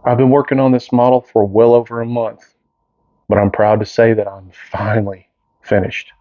I've been working on this model for well over a month, but I'm proud to say that I'm finally finished.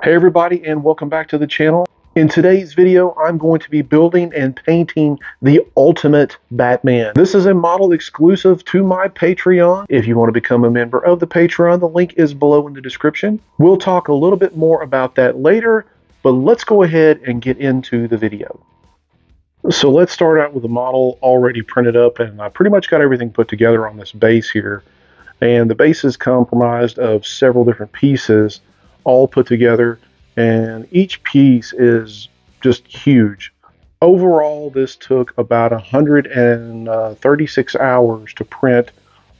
Hey everybody, and welcome back to the channel. In today's video, I'm going to be building and painting the ultimate Batman. This is a model exclusive to my Patreon. If you want to become a member of the Patreon, the link is below in the description. We'll talk a little bit more about that later, but let's go ahead and get into the video. So let's start out with the model already printed up, and I pretty much got everything put together on this base here. And the base is comprised of several different pieces all put together, and each piece is just huge. Overall, this took about 136 hours to print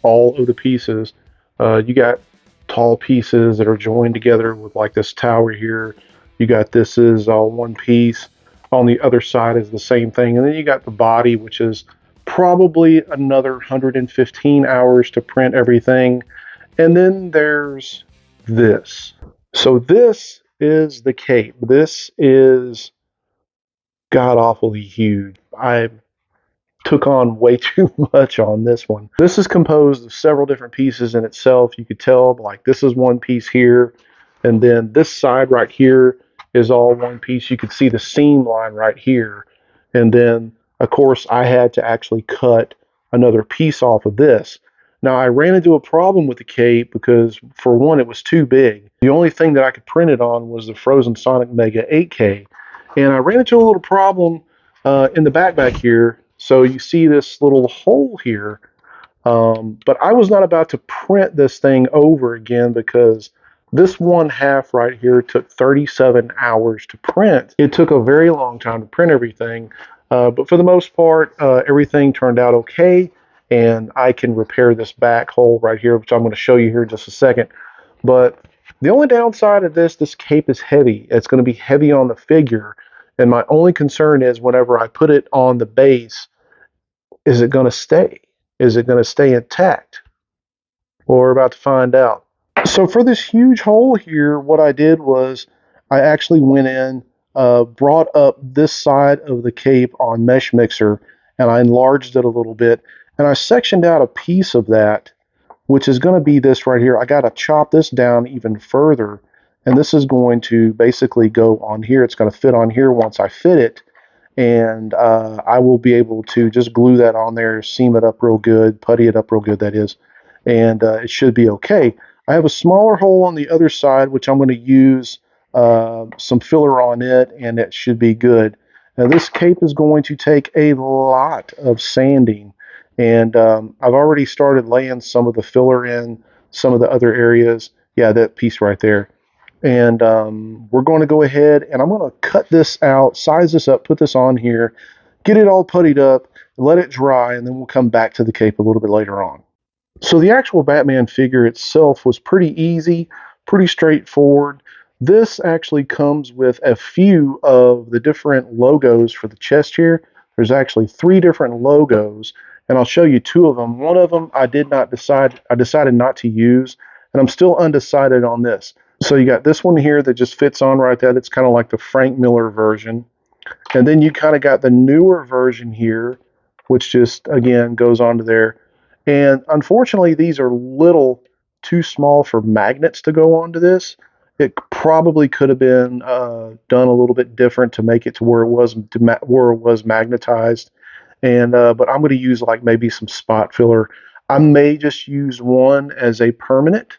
all of the pieces. You got tall pieces that are joined together with like this tower here. You got this is all one piece. On the other side is the same thing. And then you got the body, which is probably another 115 hours to print everything. And then there's this. So this is the cape. This is god-awfully huge. I took on way too much on this one. This is composed of several different pieces in itself. You could tell, like, this is one piece here, and then this side right here is all one piece. You could see the seam line right here. And then, of course, I had to actually cut another piece off of this. Now, I ran into a problem with the cape because, for one, it was too big. The only thing that I could print it on was the Frozen Sonic Mega 8K. And I ran into a little problem in the back here. So you see this little hole here. But I was not about to print this thing over again because this one half right here took 37 hours to print. It took a very long time to print everything. But for the most part, everything turned out okay. And I can repair this back hole right here, which I'm going to show you here in just a second. But the only downside of this cape is heavy. It's going to be heavy on the figure. And my only concern is whenever I put it on the base, is it going to stay? Is it going to stay intact? Well, we're about to find out. So for this huge hole here, what I did was I actually went in, brought up this side of the cape on Mesh Mixer, and I enlarged it a little bit. And I sectioned out a piece of that, which is going to be this right here. I got to chop this down even further. And this is going to basically go on here. It's going to fit on here once I fit it. And I will be able to just glue that on there, seam it up real good, putty it up real good, that is. And it should be okay. I have a smaller hole on the other side, which I'm going to use some filler on it, and it should be good. Now, this cape is going to take a lot of sanding. And I've already started laying some of the filler in some of the other areas. Yeah, that piece right there. And we're going to go ahead and I'm going to cut this out, size this up, put this on here, get it all puttied up, let it dry, and then we'll come back to the cape a little bit later on. So the actual Batman figure itself was pretty easy, pretty straightforward. This actually comes with a few of the different logos for the chest here. There's actually 3 different logos. And I'll show you 2 of them. One of them I decided not to use, and I'm still undecided on this. So you got this one here that just fits on right there. It's kind of like the Frank Miller version. And then you kind of got the newer version here, which just, again, goes onto there. And unfortunately, these are little too small for magnets to go onto this. It probably could have been done a little bit different to make it to where it was magnetized. And but I'm going to use like maybe some spot filler. I may just use one as a permanent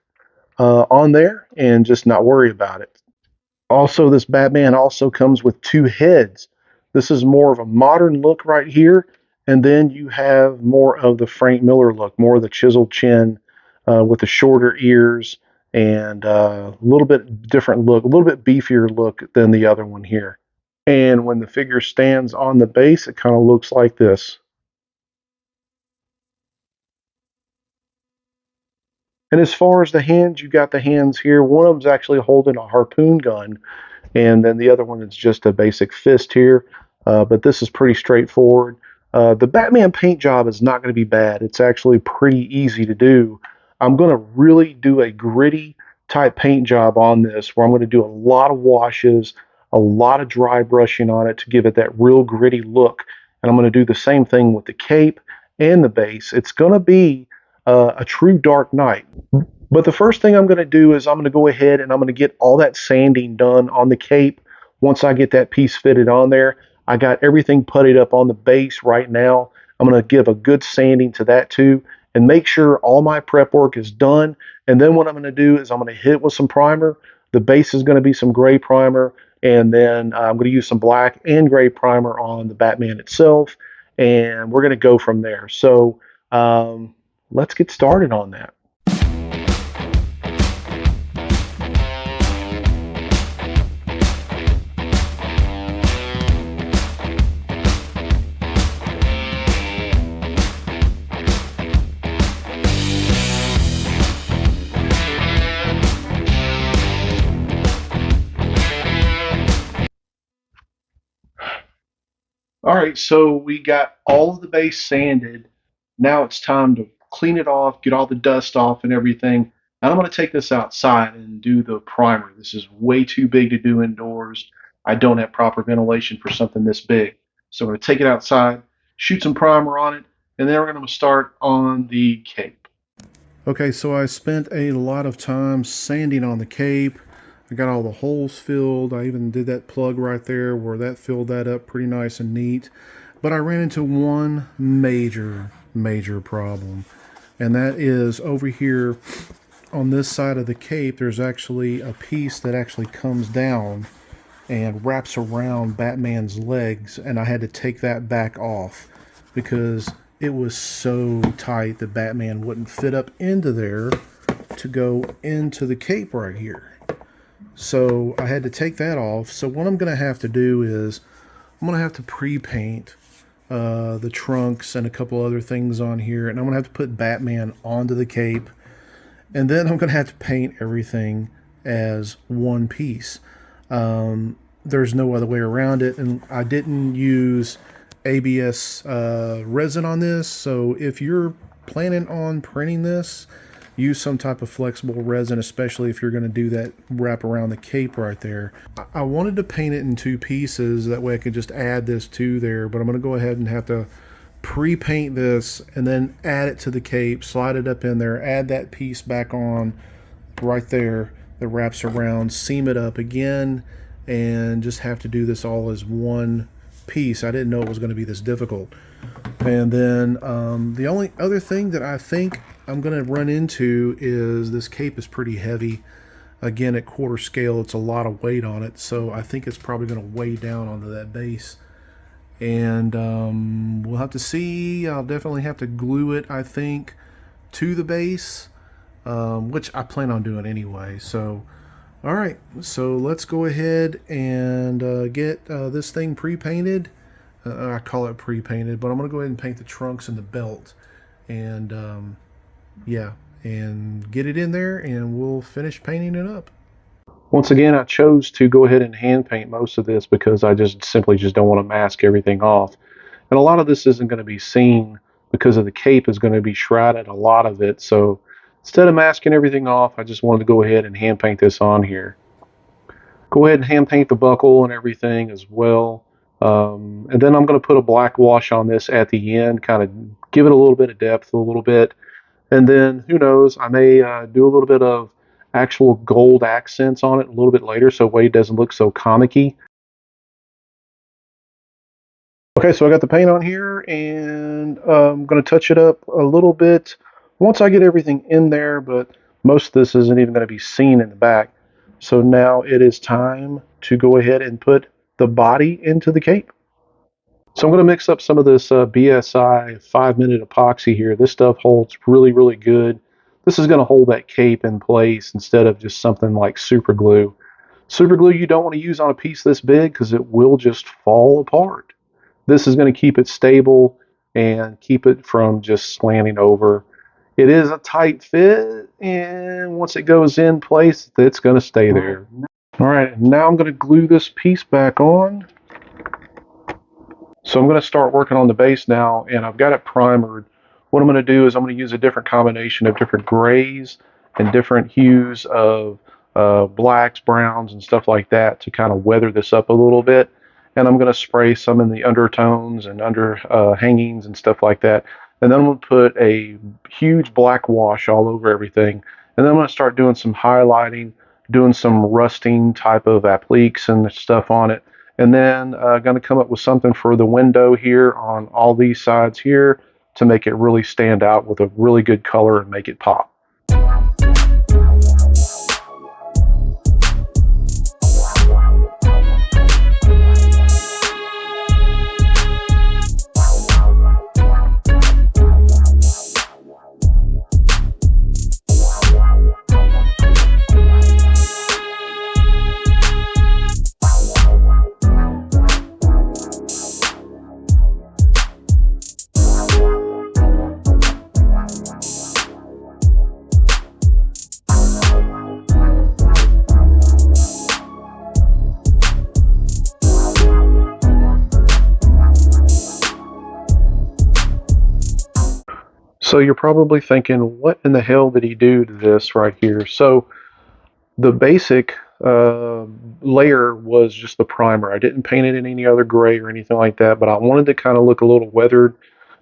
on there and just not worry about it. Also, this Batman also comes with 2 heads. This is more of a modern look right here, and then you have more of the Frank Miller look, more of the chiseled chin with the shorter ears and a little bit different look, a little bit beefier look than the other one here. And when the figure stands on the base, it kind of looks like this. And as far as the hands, you got the hands here. One of them's actually holding a harpoon gun, and then the other one is just a basic fist here. But this is pretty straightforward. The Batman paint job is not going to be bad. It's actually pretty easy to do. I'm going to really do a gritty type paint job on this, where I'm going to do a lot of washes, a lot of dry brushing on it to give it that real gritty look. And I'm going to do the same thing with the cape and the base. It's going to be a true Dark Knight. But the first thing I'm going to do is I'm going to go ahead and I'm going to get all that sanding done on the cape. Once I get that piece fitted on there, I got everything puttied up on the base right now. I'm going to give a good sanding to that too and make sure all my prep work is done. And then what I'm going to do is I'm going to hit it with some primer. The base is going to be some gray primer, and then I'm going to use some black and gray primer on the Batman itself, and we're going to go from there. So let's get started on that. All right, so we got all of the base sanded. Now it's time to clean it off, get all the dust off and everything. And I'm going to take this outside and do the primer. This is way too big to do indoors. I don't have proper ventilation for something this big. So I'm going to take it outside, shoot some primer on it, and then we're going to start on the cape. Okay, so I spent a lot of time sanding on the cape. I got all the holes filled. I even did that plug right there where that filled that up pretty nice and neat. But I ran into one major problem. And that is over here on this side of the cape, there's actually a piece that actually comes down and wraps around Batman's legs. And I had to take that back off because it was so tight that Batman wouldn't fit up into there to go into the cape right here. So I had to take that off. So what I'm going to have to do is I'm going to have to pre-paint the trunks and a couple other things on here. And I'm going to have to put Batman onto the cape. And then I'm going to have to paint everything as one piece. There's no other way around it. And I didn't use ABS resin on this. So if you're planning on printing this, use some type of flexible resin, especially if you're going to do that wrap around the cape right there. I wanted to paint it in two pieces, that way I could just add this to there, but I'm going to go ahead and have to pre-paint this and then add it to the cape, slide it up in there, add that piece back on right there that wraps around, seam it up again, and just have to do this all as one piece. I didn't know it was going to be this difficult. And then the only other thing that I think I'm going to run into is this cape is pretty heavy. Again, at quarter scale, it's a lot of weight on it, so I think it's probably going to weigh down onto that base. And we'll have to see. I'll definitely have to glue it, I think, to the base, which I plan on doing anyway. So, all right, so let's go ahead and get this thing pre-painted. I call it pre-painted, but I'm going to go ahead and paint the trunks and the belt. And yeah, and get it in there, and we'll finish painting it up. Once again, I chose to go ahead and hand paint most of this because I simply don't want to mask everything off. And a lot of this isn't going to be seen because of the cape is going to be shrouded, a lot of it. So instead of masking everything off, I just wanted to go ahead and hand paint this on here. Go ahead and hand paint the buckle and everything as well. And then I'm going to put a black wash on this at the end, kind of give it a little bit of depth, a little bit. And then, who knows, I may do a little bit of actual gold accents on it a little bit later so it doesn't look so comic-y. Okay, so I got the paint on here, and I'm going to touch it up a little bit once I get everything in there, but most of this isn't even going to be seen in the back. So now it is time to go ahead and put the body into the cape. So I'm going to mix up some of this BSI 5-minute epoxy here. This stuff holds really good. This is going to hold that cape in place instead of just something like super glue. Super glue you don't want to use on a piece this big because it will just fall apart. This is going to keep it stable and keep it from just slanting over. It is a tight fit, and once it goes in place, it's going to stay there. All right, now I'm going to glue this piece back on. So I'm going to start working on the base now, and I've got it primered. What I'm going to do is I'm going to use a different combination of different grays and different hues of blacks, browns, and stuff like that to kind of weather this up a little bit. And I'm going to spray some in the undertones and under hangings and stuff like that. And then I'm going to put a huge black wash all over everything. And then I'm going to start doing some highlighting, doing some rusting type of appliques and stuff on it. And then going to come up with something for the window here on all these sides here to make it really stand out with a really good color and make it pop. So you're probably thinking, what in the hell did he do to this right here? So the basic layer was just the primer. I didn't paint it in any other gray or anything like that, but I wanted to kind of look a little weathered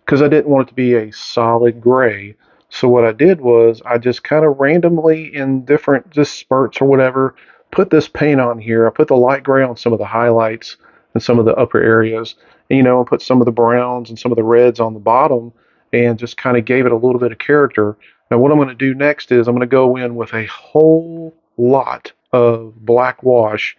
because I didn't want it to be a solid gray. So what I did was I just kind of randomly in different just spurts or whatever, put this paint on here. I put the light gray on some of the highlights and some of the upper areas, and, and put some of the browns and some of the reds on the bottom and just kind of gave it a little bit of character. Now what I'm going to do next is I'm going to go in with a whole lot of black wash.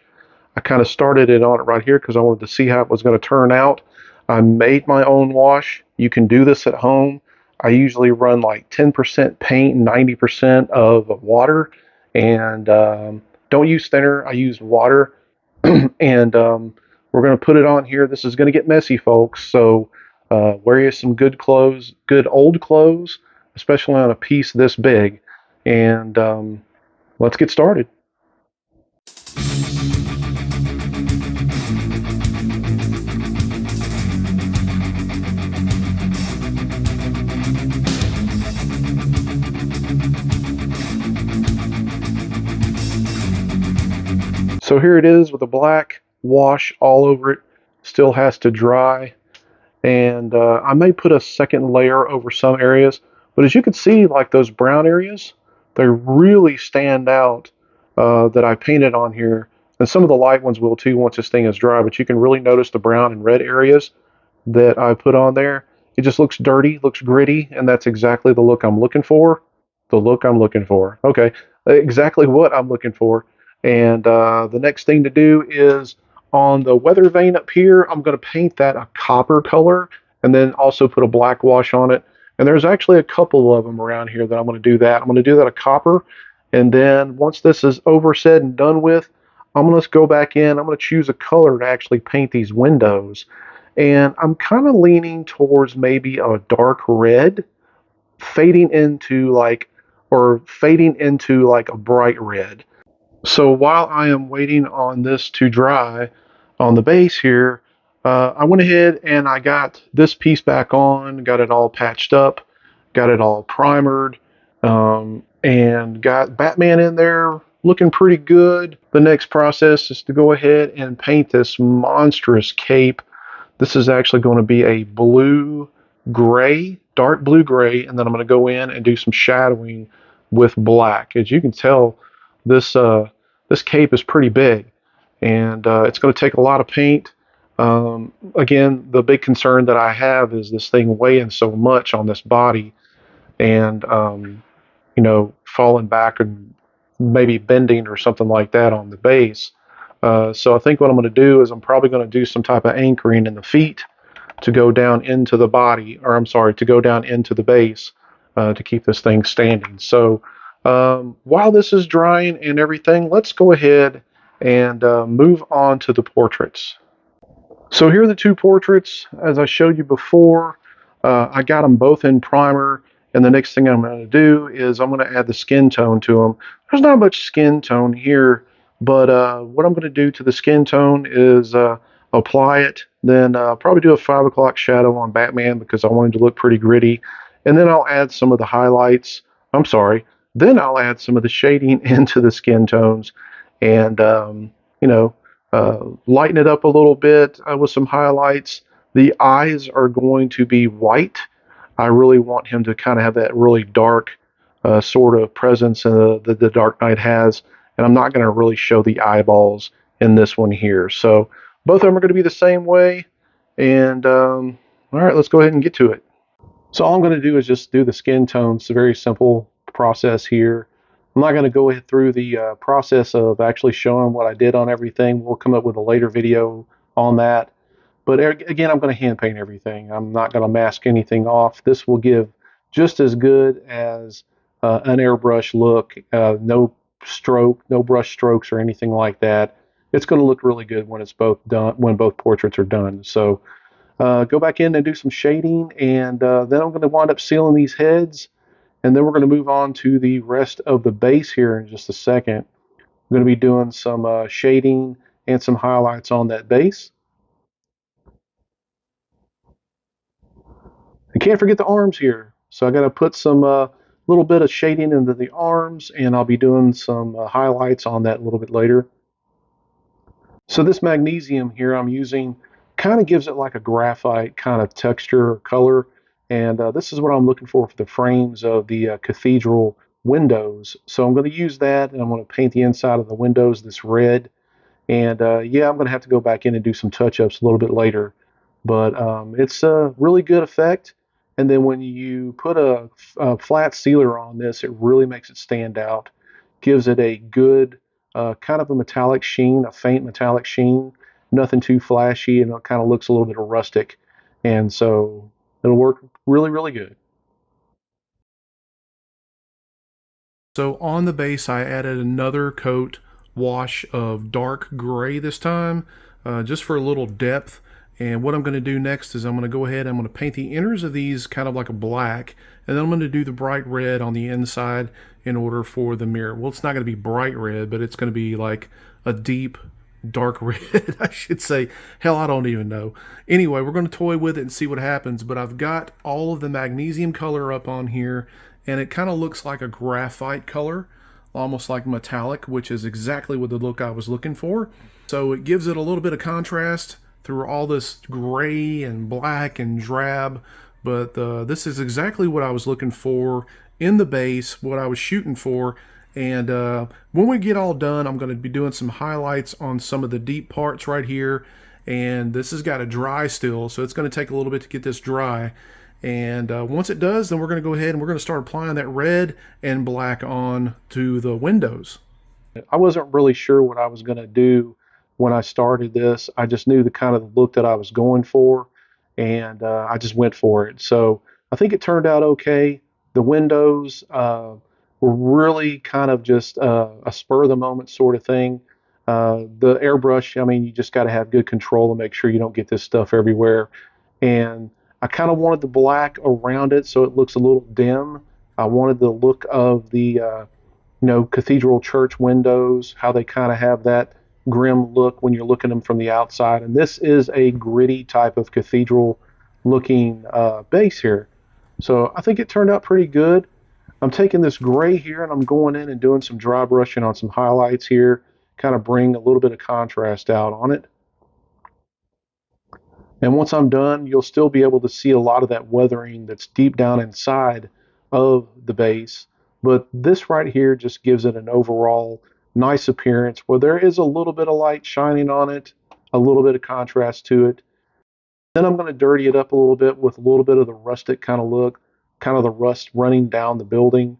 I kind of started it on it right here because I wanted to see how it was going to turn out. I made my own wash. You can do this at home. I usually run like 10% paint and 90% of water, and don't use thinner. I use water, and we're going to put it on here. This is going to get messy, folks, so wear you some good clothes, good old clothes, especially on a piece this big, and let's get started. So here it is with a black wash all over it. Still has to dry. And I may put a second layer over some areas. But as you can see, like those brown areas, they really stand out that I painted on here. And some of the light ones will too once this thing is dry. But you can really notice the brown and red areas that I put on there. It just looks dirty, looks gritty, and that's exactly the look I'm looking for. The look I'm looking for. Okay, exactly what I'm looking for. And the next thing to do is on the weather vane up here, I'm going to paint that a copper color and then also put a black wash on it. And there's actually a couple of them around here that I'm going to do that. I'm going to do that a copper. And then once this is over said and done with, I'm going to go back in. I'm going to choose a color to actually paint these windows. And I'm kind of leaning towards maybe a dark red fading into like a bright red. So while I am waiting on this to dry on the base here, I went ahead and I got this piece back on, got it all patched up, got it all primered, and got Batman in there looking pretty good. The next process is to go ahead and paint this monstrous cape. This is actually going to be a blue-gray, dark blue-gray, and then I'm going to go in and do some shadowing with black. As you can tell, this cape is pretty big, and it's going to take a lot of paint. Again, the big concern that I have is this thing weighing so much on this body, and falling back and maybe bending or something like that on the base. So I think what I'm going to do is I'm probably going to do some type of anchoring in the feet to go down into the body, or I'm sorry, to go down into the base to keep this thing standing. So while this is drying and everything, let's go ahead and move on to the portraits. So here are the two portraits. As I showed you before, I got them both in primer, and the next thing I'm going to do is I'm going to add the skin tone to them. There's not much skin tone here, but what I'm going to do to the skin tone is apply it Then probably do a 5 o'clock shadow on Batman because I want him to look pretty gritty. And then I'll add some of the highlights. I'm sorry. Then I'll add some of the shading into the skin tones and, you know, lighten it up a little bit with some highlights. The eyes are going to be white. I really want him to kind of have that really dark sort of presence that the Dark Knight has. And I'm not going to really show the eyeballs in this one here. So both of them are going to be the same way. And all right, let's go ahead and get to it. So all I'm going to do is just do the skin tones. It's a very simple process here. I'm not going to go through the process of actually showing what I did on everything. We'll come up with a later video on that. But again, I'm going to hand paint everything. I'm not going to mask anything off. This will give just as good as an airbrush look. No stroke, no brush strokes or anything like that. It's going to look really good when it's both done, when both portraits are done. So go back in and do some shading, and then I'm going to wind up sealing these heads, and then we're going to move on to the rest of the base here in just a second. I'm going to be doing some shading and some highlights on that base. I can't forget the arms here. So I got to put some little bit of shading into the arms, and I'll be doing some highlights on that a little bit later. So this magnesium here I'm using kind of gives it like a graphite kind of texture or color. And this is what I'm looking for the frames of the cathedral windows. So I'm going to use that, and I'm going to paint the inside of the windows this red. And yeah, I'm going to have to go back in and do some touch-ups a little bit later. But it's a really good effect. And then when you put a flat sealer on this, it really makes it stand out. Gives it a good kind of a metallic sheen, a faint metallic sheen. Nothing too flashy, and it kind of looks a little bit rustic. And so it'll work really, really good. So on the base, I added another coat wash of dark gray this time, just for a little depth. And what I'm going to do next is I'm going to go ahead and I'm going to paint the inners of these kind of like a black, and then I'm going to do the bright red on the inside in order for the mirror. Well, it's not going to be bright red, but it's going to be like a deep dark red, I should say. Hell, I don't even know. Anyway, we're going to toy with it and see what happens, but I've got all of the magnesium color up on here, and it kind of looks like a graphite color, almost like metallic, which is exactly what the look I was looking for. So it gives it a little bit of contrast through all this gray and black and drab, but this is exactly what I was looking for in the base, what I was shooting for. And when we get all done, I'm going to be doing some highlights on some of the deep parts right here. And this has got to dry still, so it's going to take a little bit to get this dry. And once it does, then we're going to go ahead and we're going to start applying that red and black on to the windows. I wasn't really sure what I was going to do when I started this. I just knew the kind of look that I was going for, and I just went for it. So I think it turned out okay. The windows were really kind of just a spur of the moment sort of thing. The airbrush, I mean, you just got to have good control and make sure you don't get this stuff everywhere. And I kind of wanted the black around it so it looks a little dim. I wanted the look of the cathedral church windows, how they kind of have that grim look when you're looking at them from the outside. And this is a gritty type of cathedral looking base here. So I think it turned out pretty good. I'm taking this gray here and I'm going in and doing some dry brushing on some highlights here, kind of bring a little bit of contrast out on it. And once I'm done, you'll still be able to see a lot of that weathering that's deep down inside of the base. But this right here just gives it an overall nice appearance where there is a little bit of light shining on it, a little bit of contrast to it. Then I'm going to dirty it up a little bit with a little bit of the rustic kind of look, kind of the rust running down the building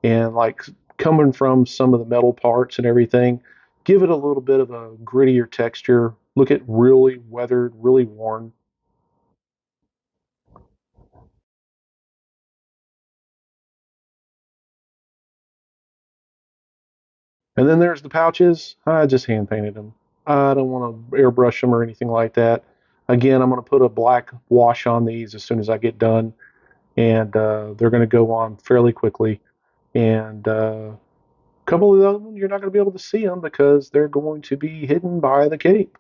and like coming from some of the metal parts and everything. Give it a little bit of a grittier texture. Look at really weathered, really worn. And then there's the pouches. I just hand painted them. I don't want to airbrush them or anything like that. Again, I'm going to put a black wash on these as soon as I get done, and they're going to go on fairly quickly. And a couple of them, you're not going to be able to see them because they're going to be hidden by the cape.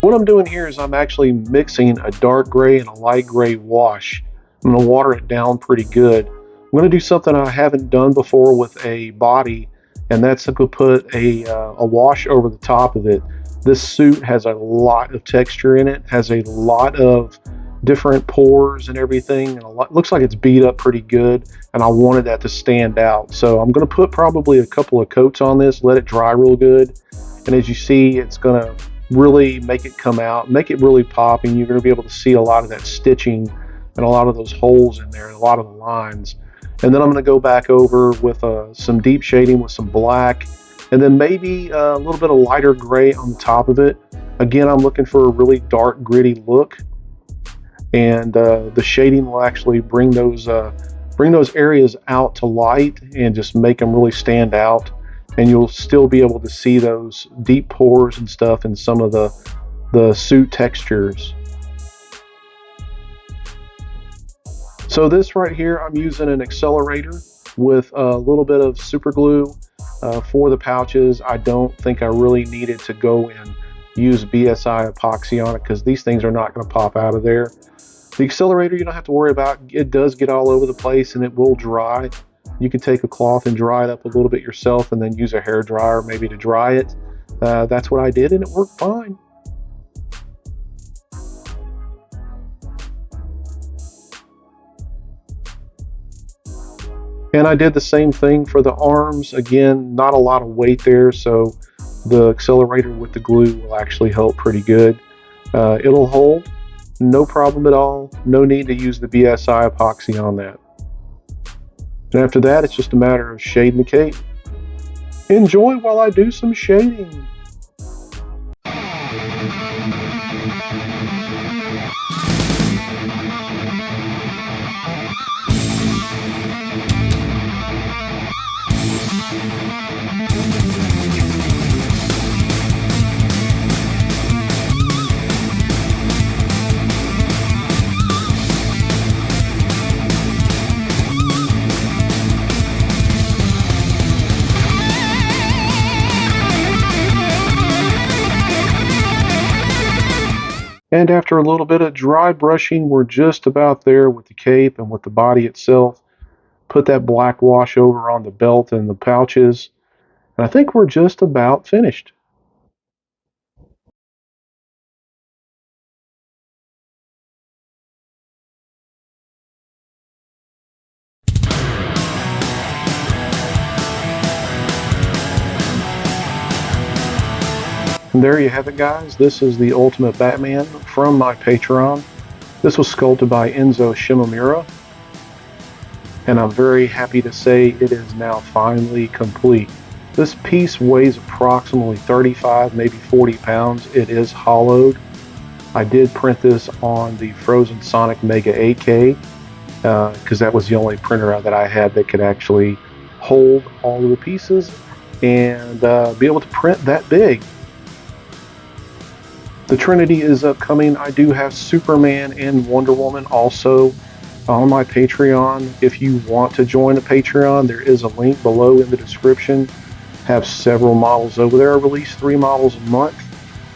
What I'm doing here is I'm actually mixing a dark gray and a light gray wash. I'm going to water it down pretty good. I'm going to do something I haven't done before with a body, and that's simply put a wash over the top of it. This suit has a lot of texture in it, has a lot of different pores and everything, and looks like it's beat up pretty good, and I wanted that to stand out. So I'm going to put probably a couple of coats on this, let it dry real good, and as you see, it's going to really make it come out, make it really pop, and you're going to be able to see a lot of that stitching and a lot of those holes in there, a lot of the lines. And then I'm going to go back over with some deep shading with some black, and then maybe a little bit of lighter gray on the top of it. Again, I'm looking for a really dark, gritty look, and the shading will actually bring those areas out to light and just make them really stand out. And you'll still be able to see those deep pores and stuff in some of the suit textures. So this right here, I'm using an accelerator with a little bit of super glue for the pouches. I don't think I really needed to go and use BSI epoxy on it because these things are not going to pop out of there. The accelerator, you don't have to worry about. It does get all over the place and it will dry. You can take a cloth and dry it up a little bit yourself and then use a hair dryer maybe to dry it. That's what I did and it worked fine. And I did the same thing for the arms. Again, not a lot of weight there, so the accelerator with the glue will actually help pretty good. It'll hold, no problem at all. No need to use the BSI epoxy on that. And after that, it's just a matter of shading the cape. Enjoy while I do some shading. And after a little bit of dry brushing, we're just about there with the cape and with the body itself. Put that black wash over on the belt and the pouches. And I think we're just about finished. And there you have it, guys. This is the Ultimate Batman from my Patreon. This was sculpted by Enzo Shimomura, and I'm very happy to say it is now finally complete. This piece weighs approximately 35, maybe 40 pounds. It is hollowed. I did print this on the Frozen Sonic Mega 8K because that was the only printer that I had that could actually hold all of the pieces and be able to print that big. The Trinity is upcoming. I do have Superman and Wonder Woman also on my Patreon. If you want to join a Patreon, there is a link below in the description. Have several models over there. I release 3 models a month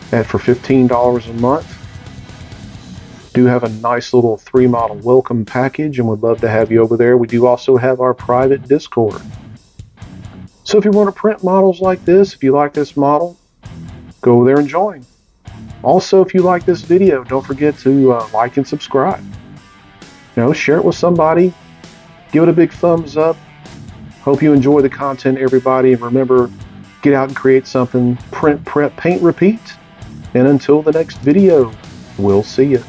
for $15 a month. Do have a nice little 3 model welcome package and would love to have you over there. We do also have our private Discord. So if you want to print models like this, if you like this model, go there and join. Also, if you like this video, don't forget to like and subscribe. Share it with somebody. Give it a big thumbs up. Hope you enjoy the content, everybody. And remember, get out and create something. Print, prep, paint, repeat. And until the next video, we'll see you.